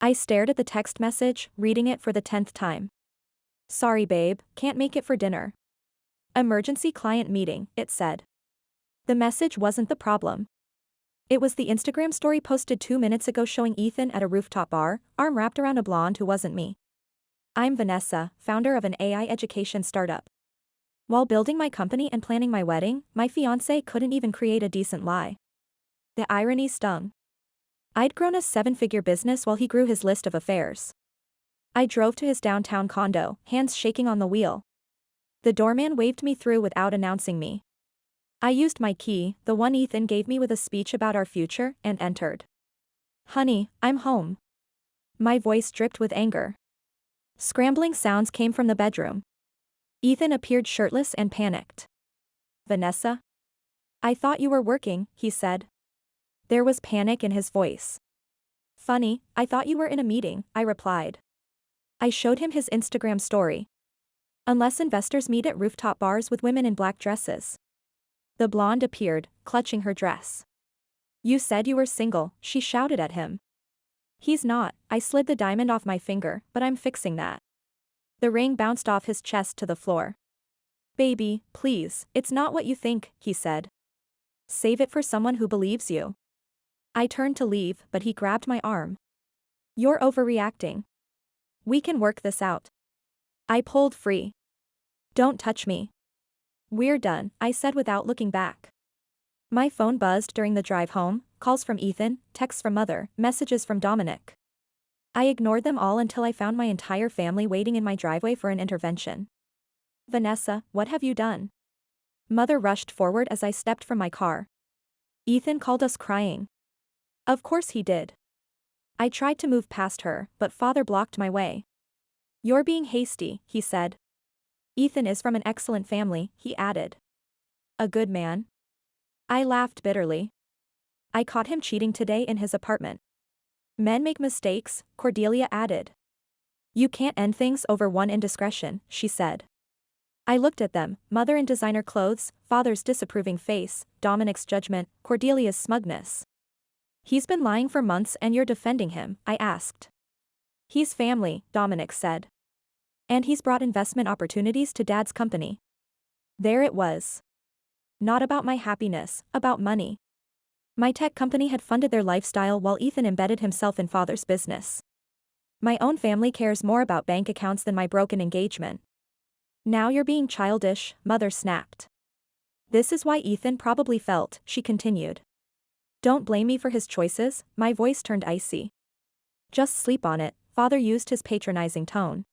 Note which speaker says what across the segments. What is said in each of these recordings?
Speaker 1: I stared at the text message, reading it for the 10th time. Sorry babe, can't make it for dinner. Emergency client meeting, it said. The message wasn't the problem. It was the Instagram story posted 2 minutes ago showing Ethan at a rooftop bar, arm wrapped around a blonde who wasn't me. I'm Vanessa, founder of an AI education startup. While building my company and planning my wedding, my fiancé couldn't even create a decent lie. The irony stung. I'd grown a 7-figure business while he grew his list of affairs. I drove to his downtown condo, hands shaking on the wheel. The doorman waved me through without announcing me. I used my key, the one Ethan gave me with a speech about our future, and entered. Honey, I'm home. My voice dripped with anger. Scrambling sounds came from the bedroom. Ethan appeared shirtless and panicked. Vanessa? I thought you were working, he said. There was panic in his voice. Funny, I thought you were in a meeting, I replied. I showed him his Instagram story. Unless investors meet at rooftop bars with women in black dresses. The blonde appeared, clutching her dress. You said you were single, she shouted at him. He's not, I slid the diamond off my finger, but I'm fixing that. The ring bounced off his chest to the floor. Baby, please, it's not what you think, he said. Save it for someone who believes you. I turned to leave, but he grabbed my arm. You're overreacting. We can work this out. I pulled free. Don't touch me. We're done, I said without looking back. My phone buzzed during the drive home, calls from Ethan, texts from Mother, messages from Dominic. I ignored them all until I found my entire family waiting in my driveway for an intervention. Vanessa, what have you done? Mother rushed forward as I stepped from my car. Ethan called us crying. Of course he did. I tried to move past her, but Father blocked my way. You're being hasty, he said. Ethan is from an excellent family, he added. A good man? I laughed bitterly. I caught him cheating today in his apartment. Men make mistakes, Cordelia added. You can't end things over one indiscretion, she said. I looked at them, Mother in designer clothes, Father's disapproving face, Dominic's judgment, Cordelia's smugness. He's been lying for months and you're defending him, I asked. He's family, Dominic said. And he's brought investment opportunities to Dad's company. There it was. Not about my happiness, about money. My tech company had funded their lifestyle while Ethan embedded himself in Father's business. My own family cares more about bank accounts than my broken engagement. Now you're being childish, Mother snapped. This is why Ethan probably felt, she continued. Don't blame me for his choices, my voice turned icy. Just sleep on it, Father used his patronizing tone.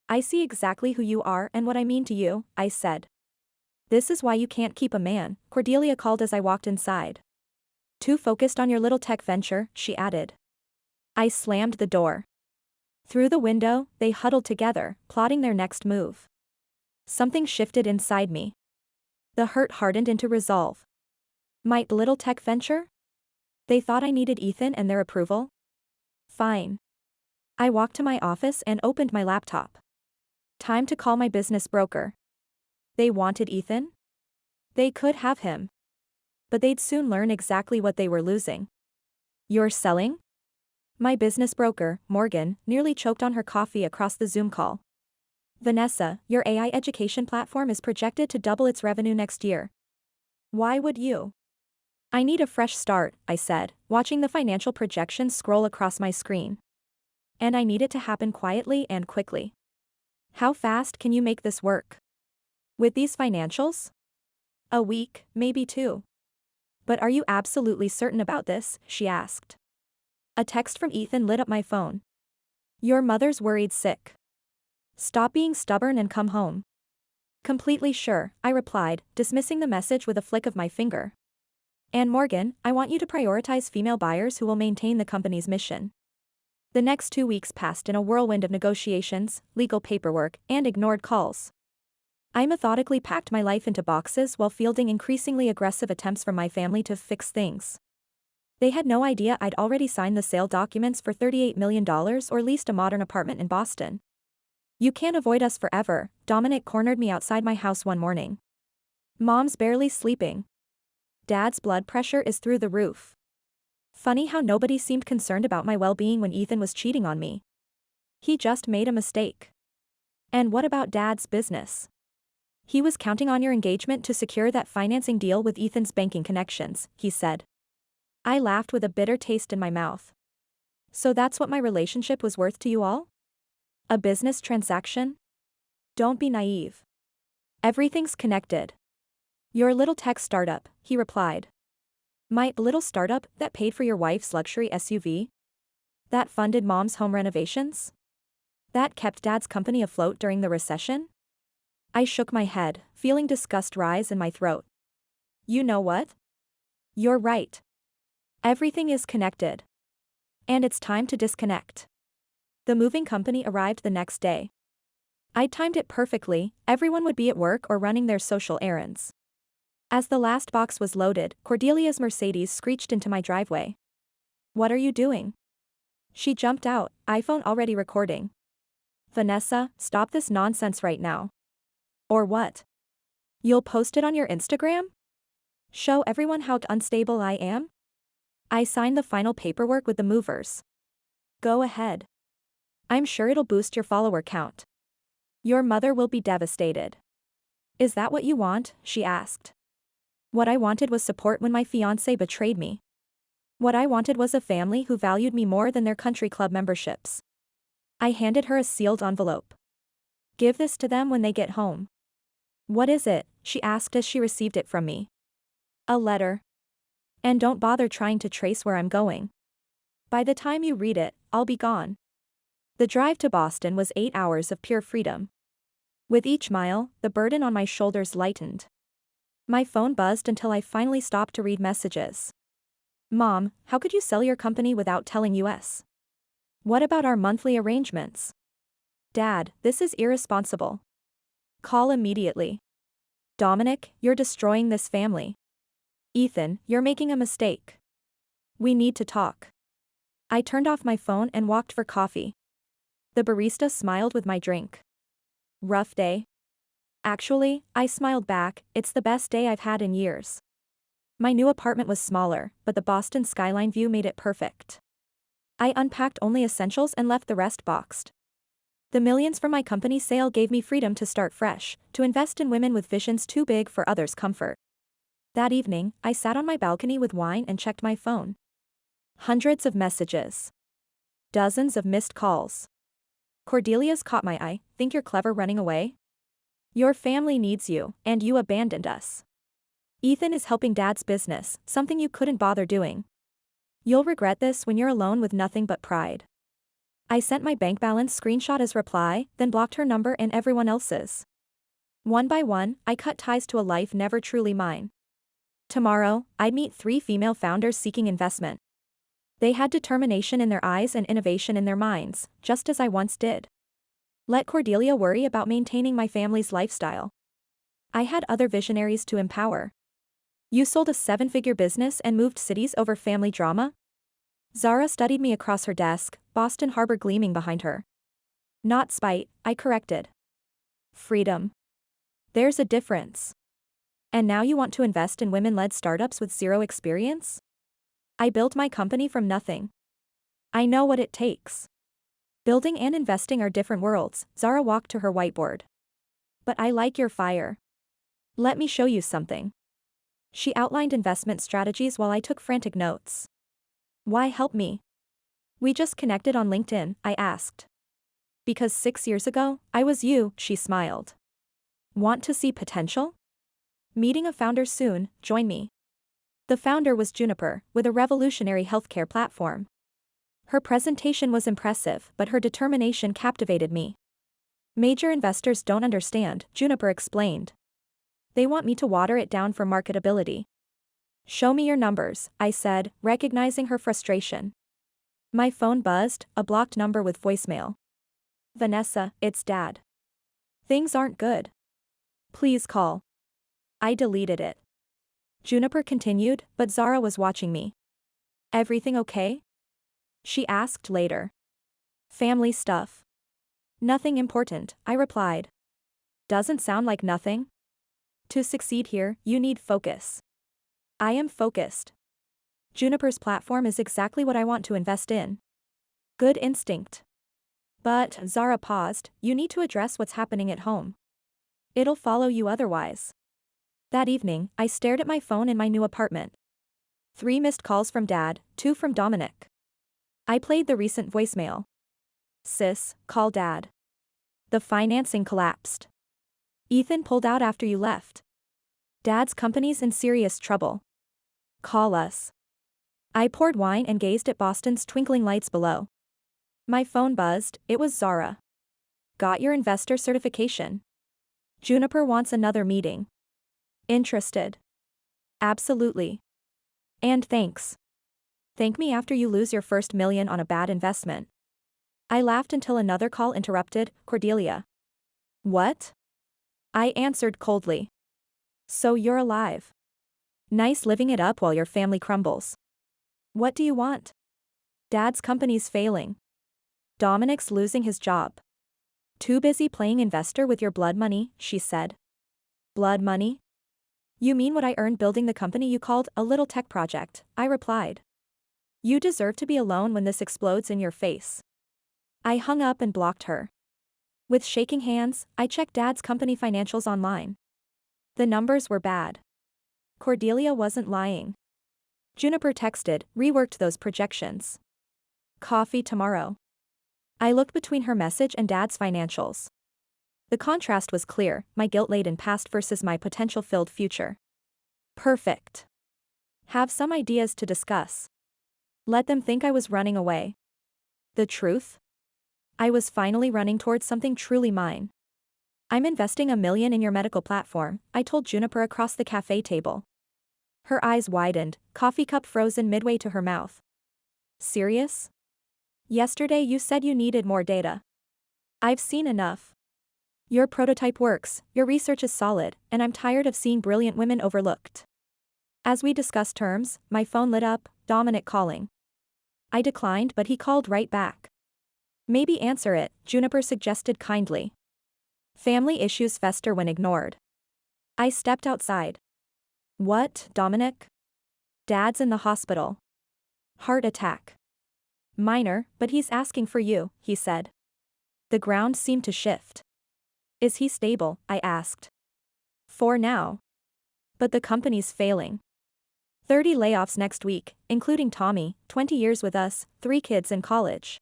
Speaker 1: I see exactly who you are and what I mean to you, I said. This is why you can't keep a man, Cordelia called as I walked inside. Too focused on your little tech venture, she added. I slammed the door. Through the window, they huddled together, plotting their next move. Something shifted inside me. The hurt hardened into resolve. My little tech venture? They thought I needed Ethan and their approval? Fine. I walked to my office and opened my laptop. Time to call my business broker. They wanted Ethan? They could have him. But they'd soon learn exactly what they were losing. You're selling? My business broker, Morgan, nearly choked on her coffee across the Zoom call. Vanessa, your AI education platform is projected to double its revenue next year. Why would you? I need a fresh start, I said, watching the financial projections scroll across my screen. And I need it to happen quietly and quickly. How fast can you make this work? With these financials? A week, maybe 2. But are you absolutely certain about this? She asked. A text from Ethan lit up my phone. Your mother's worried sick. Stop being stubborn and come home. Completely sure, I replied, dismissing the message with a flick of my finger. And Morgan, I want you to prioritize female buyers who will maintain the company's mission. The next 2 weeks passed in a whirlwind of negotiations, legal paperwork, and ignored calls. I methodically packed my life into boxes while fielding increasingly aggressive attempts from my family to fix things. They had no idea I'd already signed the sale documents for $38 million or leased a modern apartment in Boston. You can't avoid us forever, Dominic cornered me outside my house one morning. Mom's barely sleeping. Dad's blood pressure is through the roof. Funny how nobody seemed concerned about my well-being when Ethan was cheating on me. He just made a mistake. And what about Dad's business? He was counting on your engagement to secure that financing deal with Ethan's banking connections, he said. I laughed with a bitter taste in my mouth. So that's what my relationship was worth to you all? A business transaction? Don't be naive. Everything's connected. Your little tech startup, he replied. My little startup that paid for your wife's luxury SUV? That funded Mom's home renovations? That kept Dad's company afloat during the recession? I shook my head, feeling disgust rise in my throat. You know what? You're right. Everything is connected. And it's time to disconnect. The moving company arrived the next day. I timed it perfectly, everyone would be at work or running their social errands. As the last box was loaded, Cordelia's Mercedes screeched into my driveway. What are you doing? She jumped out, iPhone already recording. Vanessa, stop this nonsense right now. Or what? You'll post it on your Instagram? Show everyone how unstable I am? I signed the final paperwork with the movers. Go ahead. I'm sure it'll boost your follower count. Your mother will be devastated. Is that what you want? She asked. What I wanted was support when my fiancé betrayed me. What I wanted was a family who valued me more than their country club memberships. I handed her a sealed envelope. Give this to them when they get home. What is it? She asked as she received it from me. A letter. And don't bother trying to trace where I'm going. By the time you read it, I'll be gone. The drive to Boston was 8 hours of pure freedom. With each mile, the burden on my shoulders lightened. My phone buzzed until I finally stopped to read messages. Mom, how could you sell your company without telling us? What about our monthly arrangements? Dad, this is irresponsible. Call immediately. Dominic, you're destroying this family. Ethan, you're making a mistake. We need to talk. I turned off my phone and walked for coffee. The barista smiled with my drink. Rough day? Actually, I smiled back, it's the best day I've had in years. My new apartment was smaller, but the Boston skyline view made it perfect. I unpacked only essentials and left the rest boxed. The millions from my company sale gave me freedom to start fresh, to invest in women with visions too big for others' comfort. That evening, I sat on my balcony with wine and checked my phone. Hundreds of messages. Dozens of missed calls. Cordelia's caught my eye. Think you're clever running away? Your family needs you, and you abandoned us. Ethan is helping Dad's business, something you couldn't bother doing. You'll regret this when you're alone with nothing but pride. I sent my bank balance screenshot as reply, then blocked her number and everyone else's. One by one, I cut ties to a life never truly mine. Tomorrow, I'd meet 3 female founders seeking investment. They had determination in their eyes and innovation in their minds, just as I once did. Let Cordelia worry about maintaining my family's lifestyle. I had other visionaries to empower. You sold a 7-figure business and moved cities over family drama? Zara studied me across her desk, Boston Harbor gleaming behind her. Not spite, I corrected. Freedom. There's a difference. And now you want to invest in women-led startups with zero experience? I built my company from nothing. I know what it takes. Building and investing are different worlds, Zara walked to her whiteboard. But I like your fire. Let me show you something. She outlined investment strategies while I took frantic notes. Why help me? We just connected on LinkedIn, I asked. Because 6 years ago, I was you, she smiled. Want to see potential? Meeting a founder soon, join me. The founder was Juniper, with a revolutionary healthcare platform. Her presentation was impressive, but her determination captivated me. Major investors don't understand, Juniper explained. They want me to water it down for marketability. Show me your numbers, I said, recognizing her frustration. My phone buzzed, a blocked number with voicemail. Vanessa, it's Dad. Things aren't good. Please call. I deleted it. Juniper continued, but Zara was watching me. Everything okay? She asked later. Family stuff. Nothing important, I replied. Doesn't sound like nothing. To succeed here, you need focus. I am focused. Juniper's platform is exactly what I want to invest in. Good instinct. But, Zara paused, you need to address what's happening at home. It'll follow you otherwise. That evening, I stared at my phone in my new apartment. 3 missed calls from Dad, 2 from Dominic. I played the recent voicemail. Sis, call Dad. The financing collapsed. Ethan pulled out after you left. Dad's company's in serious trouble. Call us. I poured wine and gazed at Boston's twinkling lights below. My phone buzzed, it was Zara. Got your investor certification. Juniper wants another meeting. Interested? Absolutely. And thanks. Thank me after you lose your first $1 million on a bad investment. I laughed until another call interrupted, Cordelia. What? I answered coldly. So you're alive. Nice living it up while your family crumbles. What do you want? Dad's company's failing. Dominic's losing his job. Too busy playing investor with your blood money, she said. Blood money? You mean what I earned building the company you called a little tech project, I replied. You deserve to be alone when this explodes in your face. I hung up and blocked her. With shaking hands, I checked Dad's company financials online. The numbers were bad. Cordelia wasn't lying. Juniper texted, reworked those projections. Coffee tomorrow. I looked between her message and Dad's financials. The contrast was clear, my guilt-laden past versus my potential-filled future. Perfect. Have some ideas to discuss. Let them think I was running away. The truth? I was finally running towards something truly mine. I'm investing $1 million in your medical platform, I told Juniper across the cafe table. Her eyes widened, coffee cup frozen midway to her mouth. Serious? Yesterday you said you needed more data. I've seen enough. Your prototype works, your research is solid, and I'm tired of seeing brilliant women overlooked. As we discussed terms, my phone lit up, Dominic calling. I declined, but he called right back. Maybe answer it, Juniper suggested kindly. Family issues fester when ignored. I stepped outside. What, Dominic? Dad's in the hospital. Heart attack. Minor, but he's asking for you, he said. The ground seemed to shift. Is he stable? I asked. For now. But the company's failing. 30 layoffs next week, including Tommy, 20 years with us, 3 kids in college.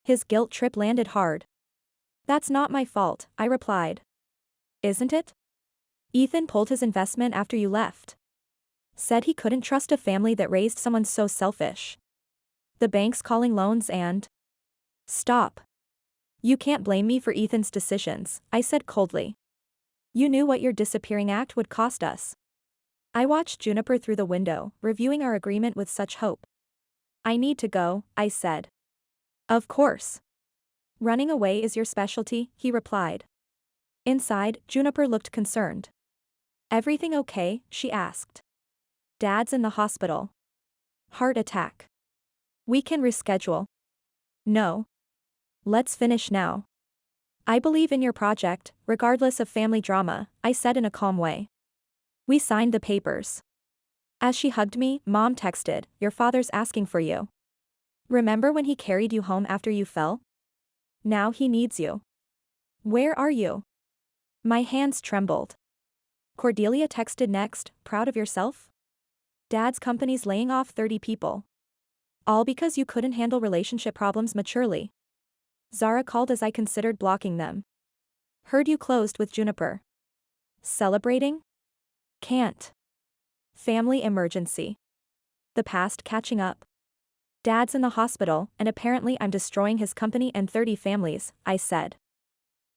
Speaker 1: His guilt trip landed hard. That's not my fault, I replied. Isn't it? Ethan pulled his investment after you left. Said he couldn't trust a family that raised someone so selfish. The bank's calling loans and... Stop. You can't blame me for Ethan's decisions, I said coldly. You knew what your disappearing act would cost us. I watched Juniper through the window, reviewing our agreement with such hope. I need to go, I said. Of course. Running away is your specialty, he replied. Inside, Juniper looked concerned. Everything okay? She asked. Dad's in the hospital. Heart attack. We can reschedule. No. Let's finish now. I believe in your project, regardless of family drama, I said in a calm way. We signed the papers. As she hugged me, Mom texted, your father's asking for you. Remember when he carried you home after you fell? Now he needs you. Where are you? My hands trembled. Cordelia texted next, proud of yourself? Dad's company's laying off 30 people. All because you couldn't handle relationship problems maturely. Zara called as I considered blocking them. Heard you closed with Juniper. Celebrating? Can't. Family emergency. The past catching up. Dad's in the hospital, and apparently I'm destroying his company and 30 families, I said.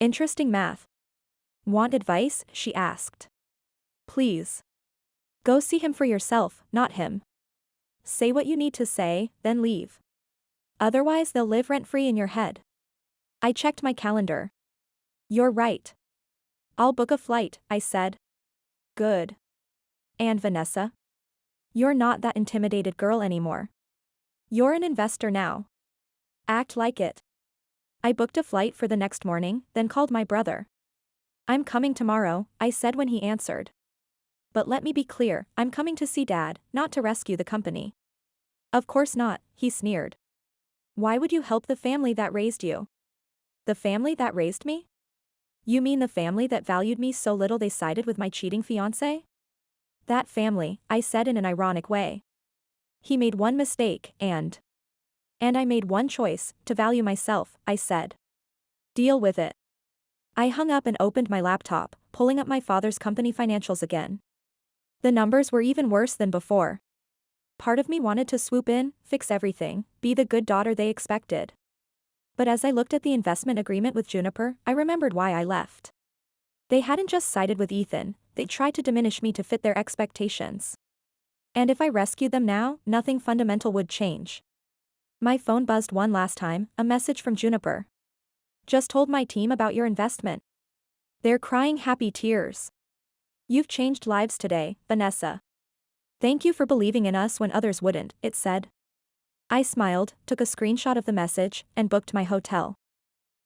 Speaker 1: Interesting math. Want advice? She asked. Please. Go see him for yourself, not him. Say what you need to say, then leave. Otherwise they'll live rent-free in your head. I checked my calendar. You're right. I'll book a flight, I said. Good. And Vanessa? You're not that intimidated girl anymore. You're an investor now. Act like it. I booked a flight for the next morning, then called my brother. I'm coming tomorrow, I said when he answered. But let me be clear, I'm coming to see Dad, not to rescue the company. Of course not, he sneered. Why would you help the family that raised you? The family that raised me? You mean the family that valued me so little they sided with my cheating fiancé? That family, I said in an ironic way. He made one mistake, and I made one choice, to value myself, I said. Deal with it. I hung up and opened my laptop, pulling up my father's company financials again. The numbers were even worse than before. Part of me wanted to swoop in, fix everything, be the good daughter they expected. But as I looked at the investment agreement with Juniper, I remembered why I left. They hadn't just sided with Ethan, they tried to diminish me to fit their expectations. And if I rescued them now, nothing fundamental would change. My phone buzzed one last time, a message from Juniper. Just told my team about your investment. They're crying happy tears. You've changed lives today, Vanessa. Thank you for believing in us when others wouldn't, it said. I smiled, took a screenshot of the message, and booked my hotel.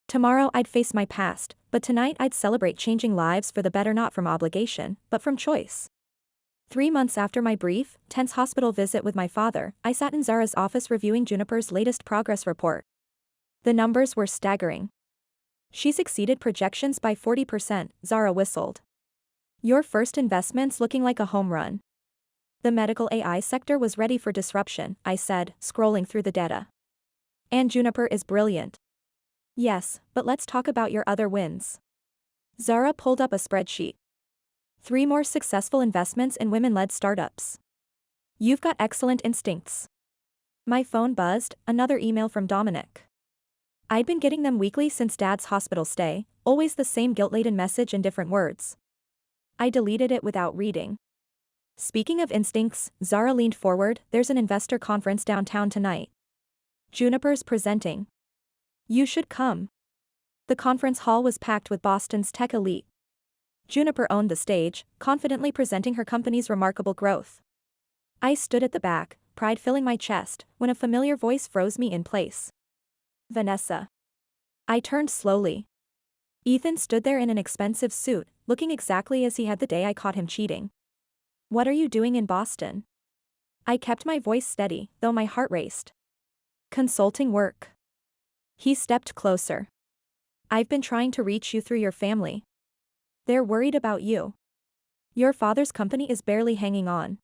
Speaker 1: Tomorrow I'd face my past, but tonight I'd celebrate changing lives for the better, not from obligation, but from choice. 3 months after my brief, tense hospital visit with my father, I sat in Zara's office reviewing Juniper's latest progress report. The numbers were staggering. She's exceeded projections by 40%, Zara whistled. Your first investment's looking like a home run. The medical AI sector was ready for disruption, I said, scrolling through the data. And Juniper is brilliant. Yes, but let's talk about your other wins. Zara pulled up a spreadsheet. 3 more successful investments in women-led startups. You've got excellent instincts. My phone buzzed, another email from Dominic. I'd been getting them weekly since Dad's hospital stay, always the same guilt-laden message in different words. I deleted it without reading. Speaking of instincts, Zara leaned forward, there's an investor conference downtown tonight. Juniper's presenting. You should come. The conference hall was packed with Boston's tech elite. Juniper owned the stage, confidently presenting her company's remarkable growth. I stood at the back, pride filling my chest, when a familiar voice froze me in place. Vanessa. I turned slowly. Ethan stood there in an expensive suit, looking exactly as he had the day I caught him cheating. What are you doing in Boston? I kept my voice steady, though my heart raced. Consulting work. He stepped closer. I've been trying to reach you through your family. They're worried about you. Your father's company is barely hanging on.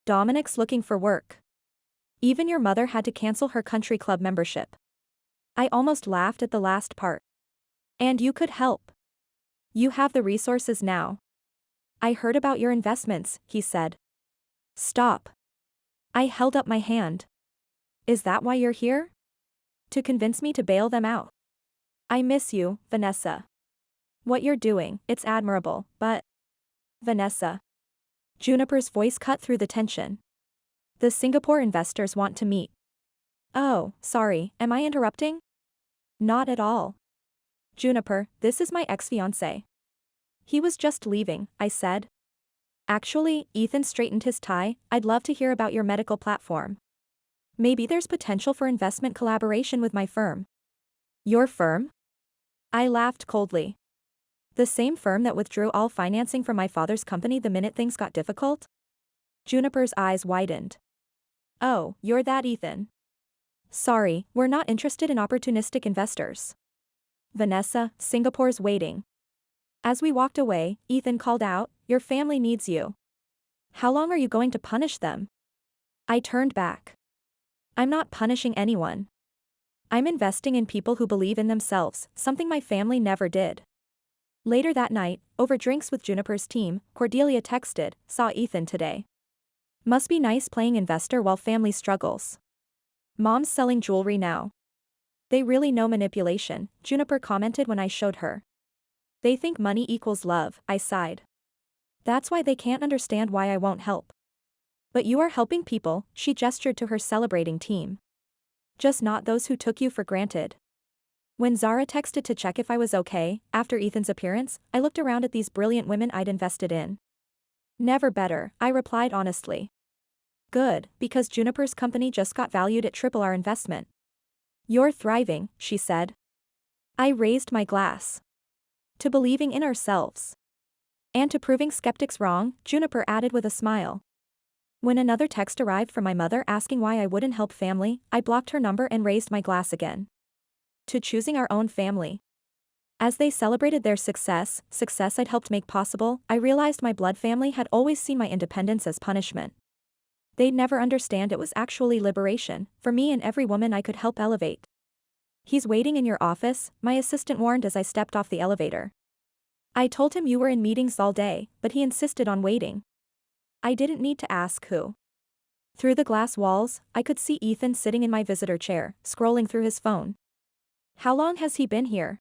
Speaker 1: Dominic's looking for work. Even your mother had to cancel her country club membership. I almost laughed at the last part. And you could help. You have the resources now. I heard about your investments, he said. Stop. I held up my hand. Is that why you're here? To convince me to bail them out. I miss you, Vanessa. What you're doing, it's admirable, but… Vanessa. Juniper's voice cut through the tension. The Singapore investors want to meet. Oh, sorry, am I interrupting? Not at all. Juniper, this is my ex-fiancé. He was just leaving, I said. Actually, Ethan straightened his tie, I'd love to hear about your medical platform. Maybe there's potential for investment collaboration with my firm. Your firm? I laughed coldly. The same firm that withdrew all financing from my father's company the minute things got difficult? Juniper's eyes widened. Oh, you're that Ethan. Sorry, we're not interested in opportunistic investors. Vanessa, Singapore's waiting. As we walked away, Ethan called out, your family needs you. How long are you going to punish them? I turned back. I'm not punishing anyone. I'm investing in people who believe in themselves, something my family never did. Later that night, over drinks with Juniper's team, Cordelia texted, saw Ethan today. Must be nice playing investor while family struggles. Mom's selling jewelry now. They really know manipulation, Juniper commented when I showed her. They think money equals love, I sighed. That's why they can't understand why I won't help. But you are helping people, she gestured to her celebrating team. Just not those who took you for granted. When Zara texted to check if I was okay, after Ethan's appearance, I looked around at these brilliant women I'd invested in. Never better, I replied honestly. Good, because Juniper's company just got valued at triple our investment. You're thriving, she said. I raised my glass. To believing in ourselves. And to proving skeptics wrong, Juniper added with a smile. When another text arrived from my mother asking why I wouldn't help family, I blocked her number and raised my glass again. To choosing our own family. As they celebrated their success I'd helped make possible, I realized my blood family had always seen my independence as punishment. They'd never understand it was actually liberation, for me and every woman I could help elevate. "He's waiting in your office," my assistant warned as I stepped off the elevator. I told him you were in meetings all day, but he insisted on waiting. I didn't need to ask who. Through the glass walls, I could see Ethan sitting in my visitor chair, scrolling through his phone. "How long has he been here?"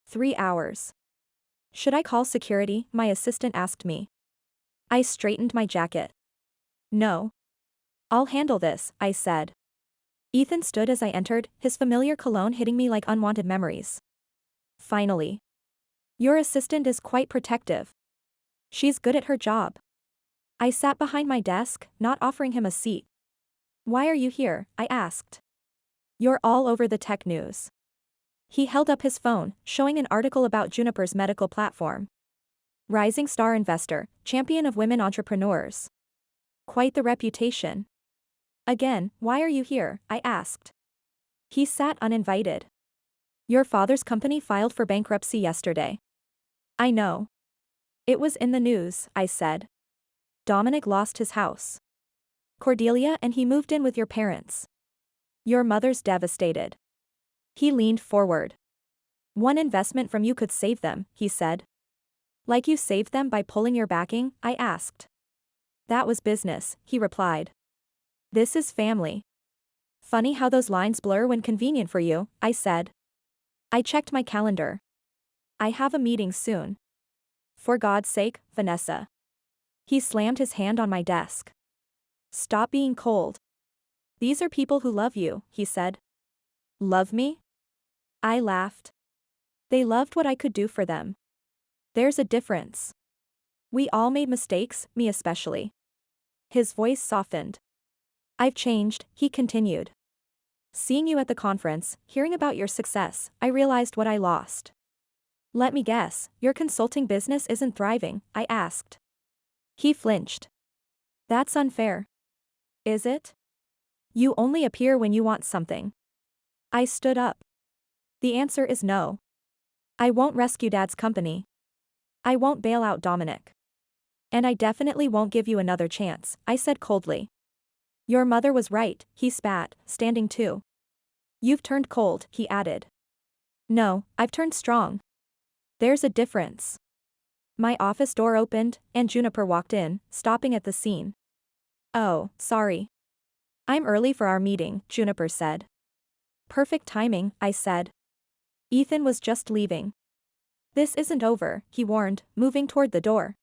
Speaker 1: 3 hours. "Should I call security?" my assistant asked me. I straightened my jacket. "No. I'll handle this," I said. Ethan stood as I entered, his familiar cologne hitting me like unwanted memories. "Finally. Your assistant is quite protective. She's good at her job." I sat behind my desk, not offering him a seat. "Why are you here?" I asked. "You're all over the tech news." He held up his phone, showing an article about Juniper's medical platform. "Rising star investor, champion of women entrepreneurs. Quite the reputation." "Again, why are you here?" I asked. He sat uninvited. "Your father's company filed for bankruptcy yesterday." "I know. It was in the news," I said. "Dominic lost his house. Cordelia and he moved in with your parents. Your mother's devastated." He leaned forward. "One investment from you could save them," he said. "Like you saved them by pulling your backing?" I asked. "That was business," he replied. "This is family." "Funny how those lines blur when convenient for you," I said. I checked my calendar. "I have a meeting soon." "For God's sake, Vanessa." He slammed his hand on my desk. "Stop being cold. These are people who love you," he said. "Love me?" I laughed. "They loved what I could do for them. There's a difference. We all made mistakes, me especially." His voice softened. "I've changed," he continued. "Seeing you at the conference, hearing about your success, I realized what I lost." "Let me guess, your consulting business isn't thriving?" I asked. He flinched. "That's unfair." "Is it? You only appear when you want something." I stood up. "The answer is no. I won't rescue Dad's company. I won't bail out Dominic. And I definitely won't give you another chance," I said coldly. "Your mother was right," he spat, standing too. "You've turned cold," he added. "No, I've turned strong. There's a difference." My office door opened, and Juniper walked in, stopping at the scene. "Oh, sorry. I'm early for our meeting," Juniper said. "Perfect timing," I said. Ethan was just leaving. "This isn't over," he warned, moving toward the door.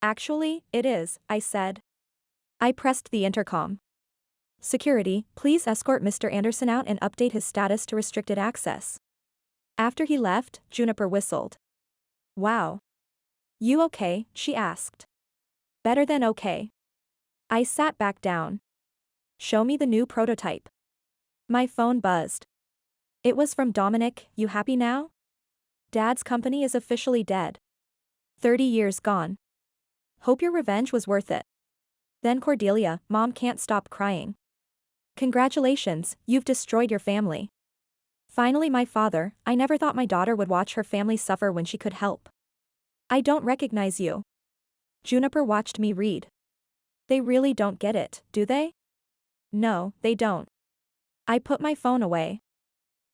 Speaker 1: "Actually, it is," I said. I pressed the intercom. "Security, please escort Mr. Anderson out and update his status to restricted access." After he left, Juniper whistled. "Wow. You okay?" she asked. "Better than okay." I sat back down. "Show me the new prototype." My phone buzzed. It was from Dominic. "You happy now? Dad's company is officially dead. 30 years gone. Hope your revenge was worth it." Then Cordelia, "Mom can't stop crying. Congratulations, you've destroyed your family." Finally my father, "I never thought my daughter would watch her family suffer when she could help." "I don't recognize you." Juniper watched me read. "They really don't get it, do they?" "No, they don't." I put my phone away.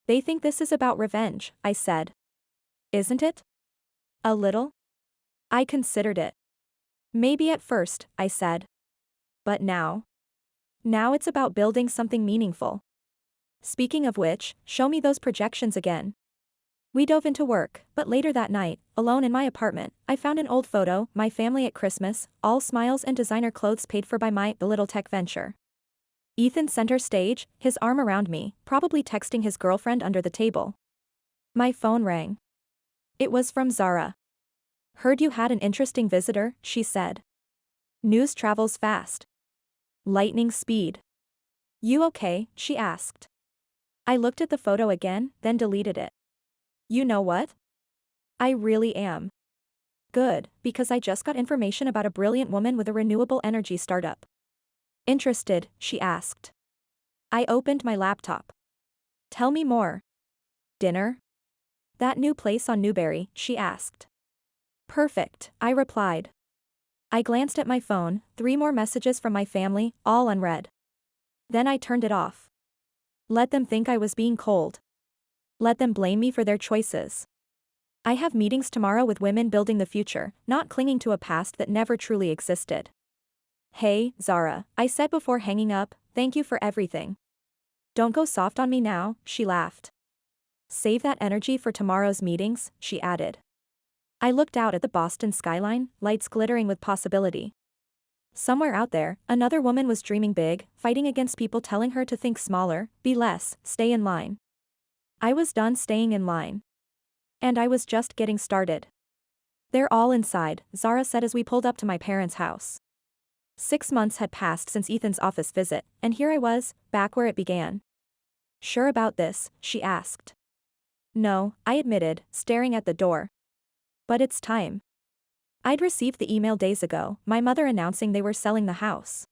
Speaker 1: "They think this is about revenge," I said. "Isn't it?" "A little?" I considered it. "Maybe at first," I said. "But now? Now it's about building something meaningful." "Speaking of which, show me those projections again." We dove into work, but later that night, alone in my apartment, I found an old photo, my family at Christmas, all smiles and designer clothes paid for by my little tech venture. Ethan center stage, his arm around me, probably texting his girlfriend under the table. My phone rang. It was from Zara. "Heard you had an interesting visitor," she said. "News travels fast. Lightning speed." "You okay?" she asked. I looked at the photo again, then deleted it. "You know what? I really am." "Good, because I just got information about a brilliant woman with a renewable energy startup. Interested, she asked. I opened my laptop. Tell me more. Dinner? That new place on Newberry, she asked. Perfect, I replied. I glanced at my phone, 3 more messages from my family, all unread. Then I turned it off. Let them think I was being cold. Let them blame me for their choices. I have meetings tomorrow with women building the future, not clinging to a past that never truly existed. Hey, Zara, I said before hanging up, thank you for everything. Don't go soft on me now, she laughed. Save that energy for tomorrow's meetings, she added. I looked out at the Boston skyline, lights glittering with possibility. Somewhere out there, another woman was dreaming big, fighting against people telling her to think smaller, be less, stay in line. I was done staying in line. And I was just getting started. They're all inside, Zara said as we pulled up to my parents' house. 6 months had passed since Ethan's office visit, and here I was, back where it began. Sure about this? She asked. No, I admitted, staring at the door. But it's time. I'd received the email days ago, my mother announcing they were selling the house.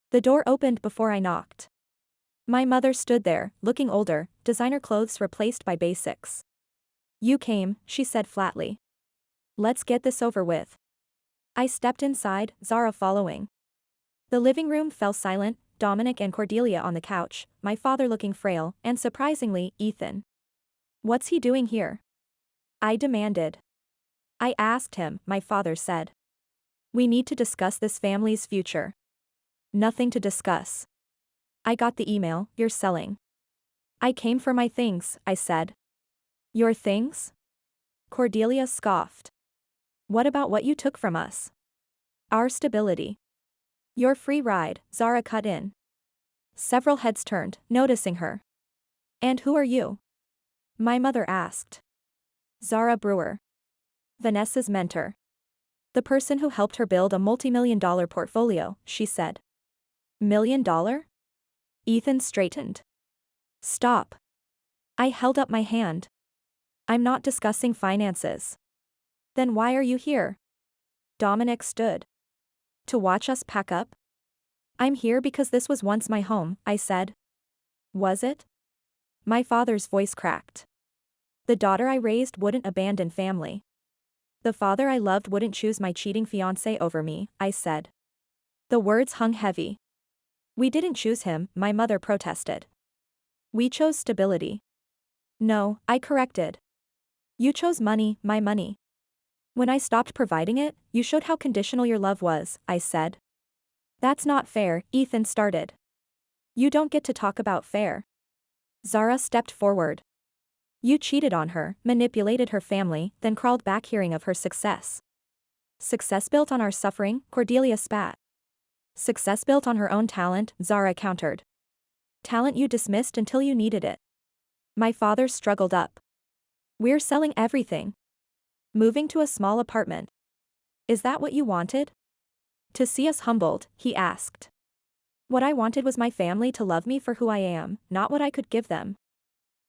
Speaker 1: The door opened before I knocked. My mother stood there, looking older, designer clothes replaced by basics. You came, she said flatly. Let's get this over with. I stepped inside, Zara following. The living room fell silent, Dominic and Cordelia on the couch, my father looking frail, and surprisingly, Ethan. What's he doing here? I demanded. I asked him, my father said. We need to discuss this family's future. Nothing to discuss. I got the email, you're selling. I came for my things, I said. Your things? Cordelia scoffed. What about what you took from us? Our stability. Your free ride, Zara cut in. Several heads turned, noticing her. And who are you? My mother asked. Zara Brewer. Vanessa's mentor. The person who helped her build a multi-million-dollar portfolio, she said. $1 million? Ethan straightened. Stop. I held up my hand. I'm not discussing finances. Then why are you here? Dominic stood. To watch us pack up? I'm here because this was once my home, I said. Was it? My father's voice cracked. The daughter I raised wouldn't abandon family. The father I loved wouldn't choose my cheating fiancé over me, I said. The words hung heavy. We didn't choose him, my mother protested. We chose stability. No, I corrected. You chose money, my money. When I stopped providing it, you showed how conditional your love was, I said. That's not fair, Ethan started. You don't get to talk about fair. Zara stepped forward. You cheated on her, manipulated her family, then crawled back hearing of her success. Success built on our suffering, Cordelia spat. Success built on her own talent, Zara countered. Talent you dismissed until you needed it. My father struggled up. We're selling everything. Moving to a small apartment. Is that what you wanted? To see us humbled, he asked. What I wanted was my family to love me for who I am, not what I could give them.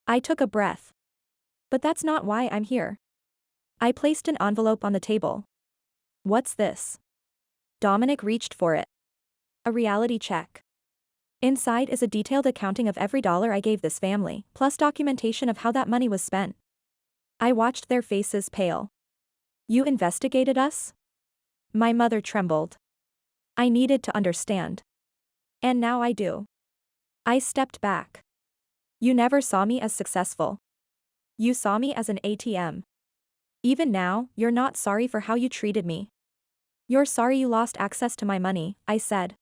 Speaker 1: I took a breath. But that's not why I'm here. I placed an envelope on the table. What's this? Dominic reached for it. A reality check. Inside is a detailed accounting of every dollar I gave this family, plus documentation of how that money was spent. I watched their faces pale. You investigated us? My mother trembled. I needed to understand. And now I do. I stepped back. You never saw me as successful. You saw me as an ATM. Even now, you're not sorry for how you treated me. You're sorry you lost access to my money, I said.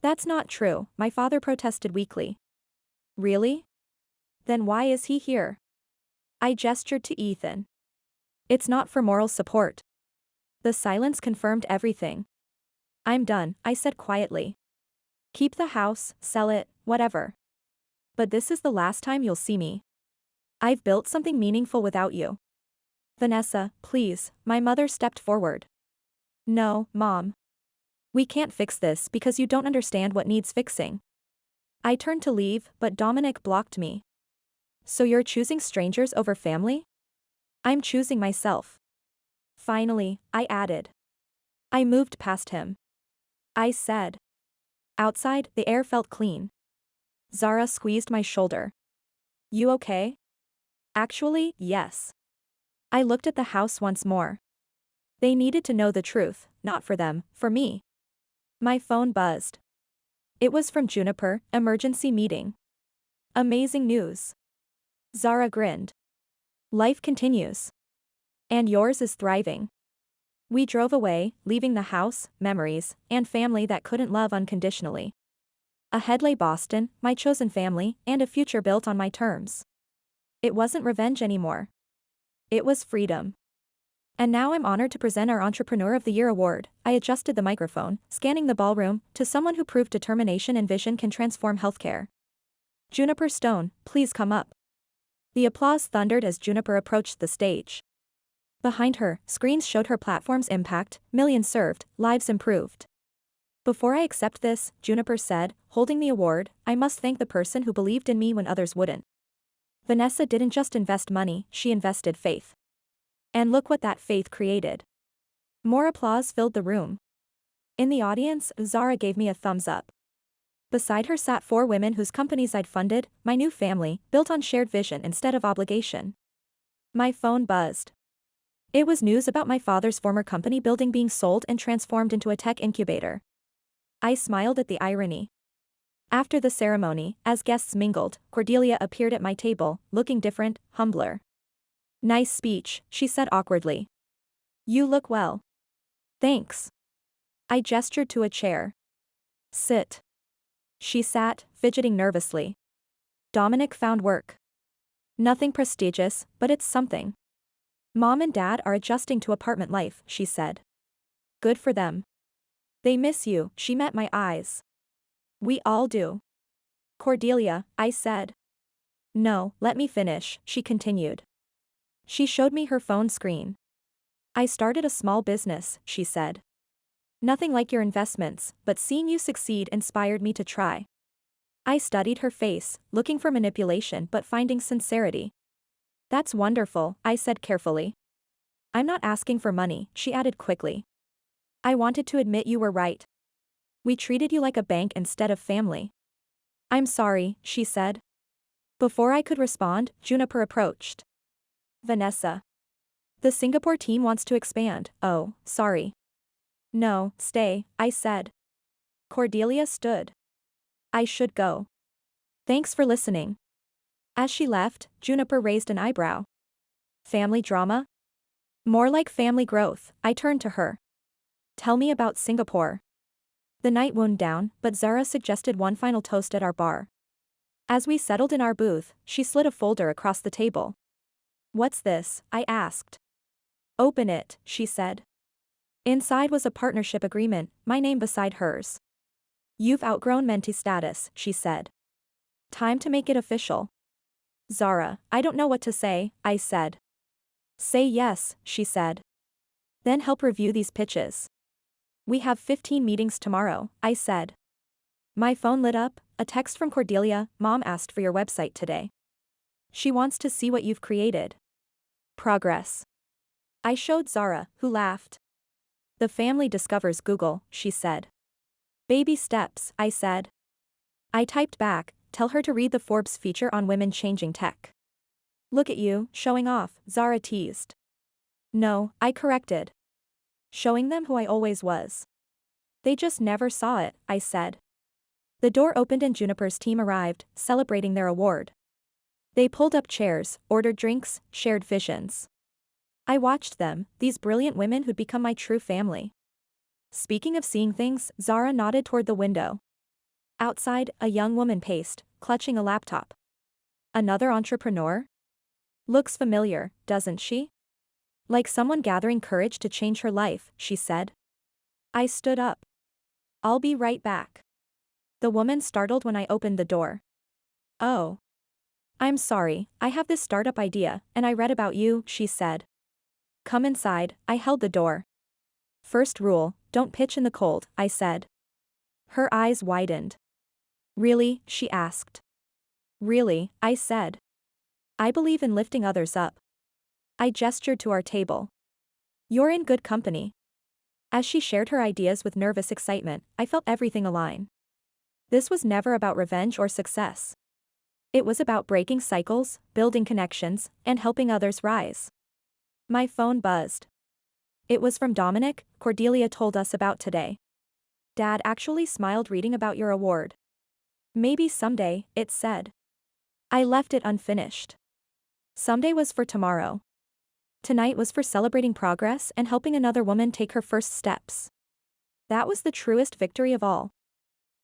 Speaker 1: That's not true, my father protested weakly. Really? Then why is he here? I gestured to Ethan. It's not for moral support. The silence confirmed everything. I'm done, I said quietly. Keep the house, sell it, whatever. But this is the last time you'll see me. I've built something meaningful without you. Vanessa, please, my mother stepped forward. No, Mom. We can't fix this because you don't understand what needs fixing. I turned to leave, but Dominic blocked me. So you're choosing strangers over family? I'm choosing myself. Finally, I added. I moved past him. I said. Outside, the air felt clean. Zara squeezed my shoulder. You okay? Actually, yes. I looked at the house once more. They needed to know the truth, not for them, for me. My phone buzzed. It was from Juniper, emergency meeting. Amazing news. Zara grinned. Life continues. And yours is thriving. We drove away, leaving the house, memories, and family that couldn't love unconditionally. Ahead lay Boston, my chosen family, and a future built on my terms. It wasn't revenge anymore. It was freedom. And now I'm honored to present our Entrepreneur of the Year award. I adjusted the microphone, scanning the ballroom, to someone who proved determination and vision can transform healthcare. Juniper Stone, please come up. The applause thundered as Juniper approached the stage. Behind her, screens showed her platform's impact, millions served, lives improved. Before I accept this, Juniper said, holding the award, I must thank the person who believed in me when others wouldn't. Vanessa didn't just invest money, she invested faith. And look what that faith created. More applause filled the room. In the audience, Zara gave me a thumbs up. Beside her sat 4 women whose companies I'd funded, my new family, built on shared vision instead of obligation. My phone buzzed. It was news about my father's former company building being sold and transformed into a tech incubator. I smiled at the irony. After the ceremony, as guests mingled, Cordelia appeared at my table, looking different, humbler. Nice speech, she said awkwardly. You look well. Thanks. I gestured to a chair. Sit. She sat, fidgeting nervously. Dominic found work. Nothing prestigious, but it's something. Mom and Dad are adjusting to apartment life, she said. Good for them. They miss you, she met my eyes. We all do. Cordelia, I said. No, let me finish, she continued. She showed me her phone screen. I started a small business, she said. Nothing like your investments, but seeing you succeed inspired me to try. I studied her face, looking for manipulation but finding sincerity. That's wonderful, I said carefully. I'm not asking for money, she added quickly. I wanted to admit you were right. We treated you like a bank instead of family. I'm sorry, she said. Before I could respond, Juniper approached. Vanessa. The Singapore team wants to expand. Oh, sorry. No, stay, I said. Cordelia stood. I should go. Thanks for listening. As she left, Juniper raised an eyebrow. Family drama? More like family growth, I turned to her. Tell me about Singapore. The night wound down, but Zara suggested one final toast at our bar. As we settled in our booth, she slid a folder across the table. What's this? I asked. Open it, she said. Inside was a partnership agreement, my name beside hers. You've outgrown mentee status, she said. Time to make it official. Zara, I don't know what to say, I said. Say yes, she said. Then help review these pitches. We have 15 meetings tomorrow, I said. My phone lit up, a text from Cordelia, Mom asked for your website today. She wants to see what you've created. Progress. I showed Zara, who laughed. The family discovers Google, she said. Baby steps, I said. I typed back, tell her to read the Forbes feature on women changing tech. Look at you, showing off, Zara teased. No, I corrected. Showing them who I always was. They just never saw it, I said. The door opened and Juniper's team arrived, celebrating their award. They pulled up chairs, ordered drinks, shared visions. I watched them, these brilliant women who'd become my true family. Speaking of seeing things, Zara nodded toward the window. Outside, a young woman paced, clutching a laptop. Another entrepreneur? Looks familiar, doesn't she? Like someone gathering courage to change her life, she said. I stood up. I'll be right back. The woman startled when I opened the door. Oh. I'm sorry, I have this startup idea, and I read about you, she said. Come inside, I held the door. First rule, don't pitch in the cold, I said. Her eyes widened. Really, she asked. Really, I said. I believe in lifting others up. I gestured to our table. You're in good company. As she shared her ideas with nervous excitement, I felt everything align. This was never about revenge or success. It was about breaking cycles, building connections, and helping others rise. My phone buzzed. It was from Dominic. Cordelia told us about today. Dad actually smiled reading about your award. Maybe someday, it said. I left it unfinished. Someday was for tomorrow. Tonight was for celebrating progress and helping another woman take her first steps. That was the truest victory of all.